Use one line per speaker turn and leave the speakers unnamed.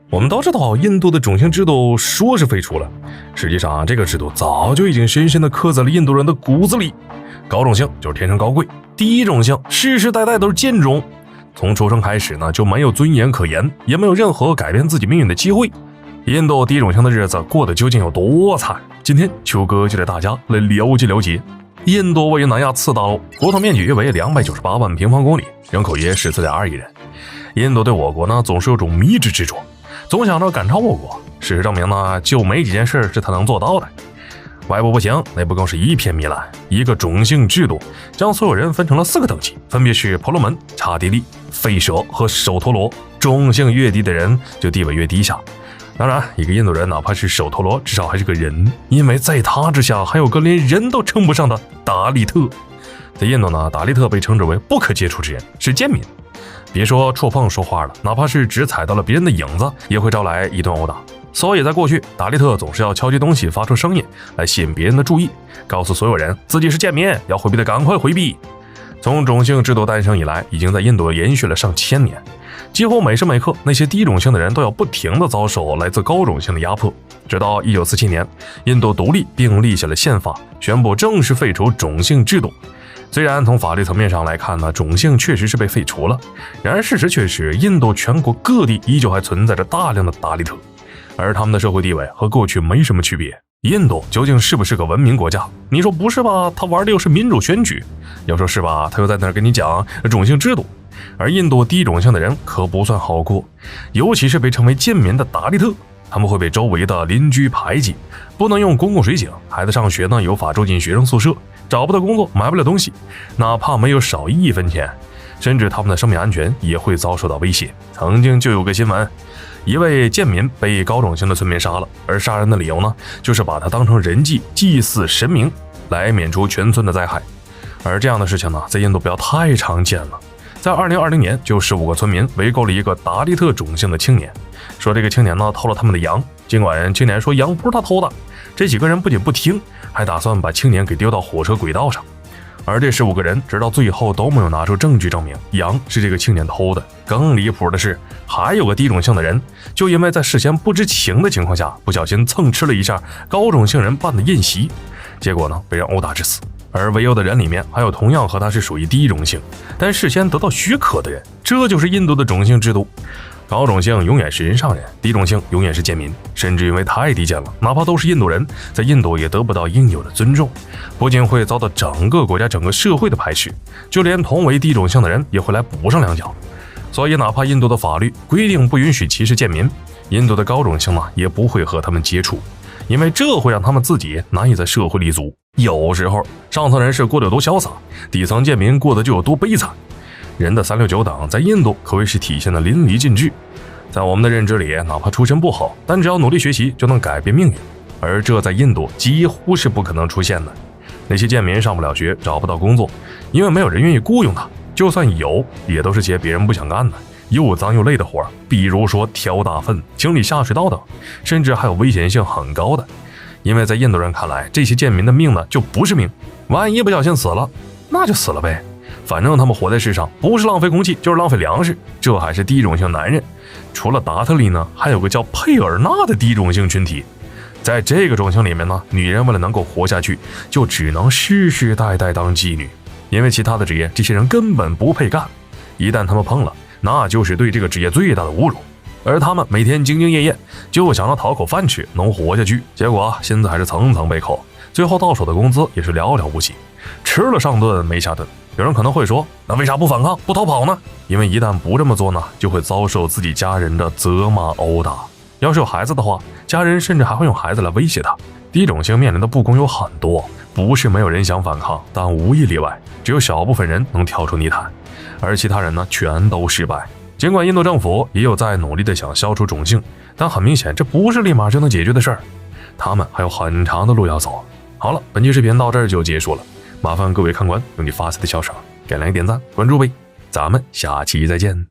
我们都知道，印度的种姓制度说是废除了，实际上这个制度早就已经深深地刻在了印度人的骨子里。高种姓就是天生高贵，低种姓世世代代都是贱种，从出生开始呢就没有尊严可言，也没有任何改变自己命运的机会。印度低种姓的日子过得究竟有多惨？今天秋哥就带大家来了解了解。印度位于南亚次大陆，国土面积约为298万平方公里，人口约14.2亿人。印度对我国呢总是有种迷之执着，总想着赶超我国。事实证明呢，就没几件事是他能做到的。外部不行，内部更是一片糜烂。一个种姓制度将所有人分成了4个等级，分别是婆罗门、刹帝利、吠舍和首陀罗。种姓越低的人就地位越低下。当然，一个印度人哪怕是首陀罗，至少还是个人，因为在他之下还有个连人都称不上的达利特。在印度呢，达利特被称之为不可接触之人，是贱民。别说触碰说话了，哪怕是只踩到了别人的影子，也会招来一顿殴打。所以在过去，达利特总是要敲击东西发出声音来吸引别人的注意，告诉所有人自己是贱民，要回避的赶快回避。从种姓制度诞生以来，已经在印度延续了上千年，几乎每时每刻那些低种姓的人都要不停地遭受来自高种姓的压迫。直到1947年，印度独立并立下了宪法，宣布正式废除种姓制度。虽然从法律层面上来看呢，种姓确实是被废除了，然而事实却是印度全国各地依旧还存在着大量的达利特，而他们的社会地位和过去没什么区别。印度究竟是不是个文明国家？你说不是吧，他玩的又是民主选举；要说是吧，他又在那儿跟你讲种姓制度。而印度低种姓的人可不算好过，尤其是被称为贱民的达利特，他们会被周围的邻居排挤，不能用公共水井，孩子上学呢有法住进学生宿舍，找不到工作，买不了东西，哪怕没有少1分钱，甚至他们的生命安全也会遭受到威胁。曾经就有个新闻，一位贱民被高种姓的村民杀了，而杀人的理由呢，就是把他当成人祭，祭祀神明，来免除全村的灾害。而这样的事情呢，在印度不要太常见了。在2020年，就15个村民围殴了一个达利特种姓的青年，说这个青年呢偷了他们的羊，尽管青年说羊不是他偷的，这几个人不仅不听，还打算把青年给丢到火车轨道上。而这15个人直到最后都没有拿出证据证明羊是这个青年偷的。更离谱的是，还有个低种姓的人，就因为在事先不知情的情况下，不小心蹭吃了一下高种姓人办的宴席，结果呢被人殴打致死。而围殴的人里面还有同样和他是属于低种姓但事先得到许可的人，这就是印度的种姓制度。高种姓永远是人上人，低种姓永远是贱民，甚至因为太低贱了，哪怕都是印度人，在印度也得不到应有的尊重，不仅会遭到整个国家整个社会的排斥，就连同为低种姓的人也会来补上2脚。所以哪怕印度的法律规定不允许歧视贱民，印度的高种姓呢也不会和他们接触，因为这会让他们自己难以在社会立足。有时候上层人士过得有多潇洒，底层贱民过得就有多悲惨。人的369等在印度可谓是体现的淋漓尽致。在我们的认知里，哪怕出身不好，但只要努力学习就能改变命运，而这在印度几乎是不可能出现的。那些贱民上不了学，找不到工作，因为没有人愿意雇佣他，就算有也都是些别人不想干的又脏又累的活，比如说挑大粪、清理下水道等，甚至还有危险性很高的。因为在印度人看来，这些贱民的命呢就不是命，万一不小心死了，那就死了呗，反正他们活在世上不是浪费空气就是浪费粮食。这还是低种姓男人。除了达特利呢，还有个叫佩尔纳的低种姓群体。在这个种姓里面呢，女人为了能够活下去，就只能世世代代当妓女，因为其他的职业这些人根本不配干，一旦他们碰了，那就是对这个职业最大的侮辱。而他们每天兢兢业业，就想要讨口饭吃，能活下去，结果薪资还是层层被扣，最后到手的工资也是寥寥无几，吃了上顿没下顿。有人可能会说，那为啥不反抗不逃跑呢？因为一旦不这么做呢，就会遭受自己家人的责骂殴打。要是有孩子的话，家人甚至还会用孩子来威胁他。低种姓面临的不公有很多，不是没有人想反抗，但无一例外，只有小部分人能跳出泥潭，而其他人呢全都失败。尽管印度政府也有在努力的想消除种姓，但很明显这不是立马就能解决的事儿，他们还有很长的路要走。好了，本期视频到这儿就结束了，麻烦各位看官用你发财的小手给亮点赞关注呗，咱们下期再见。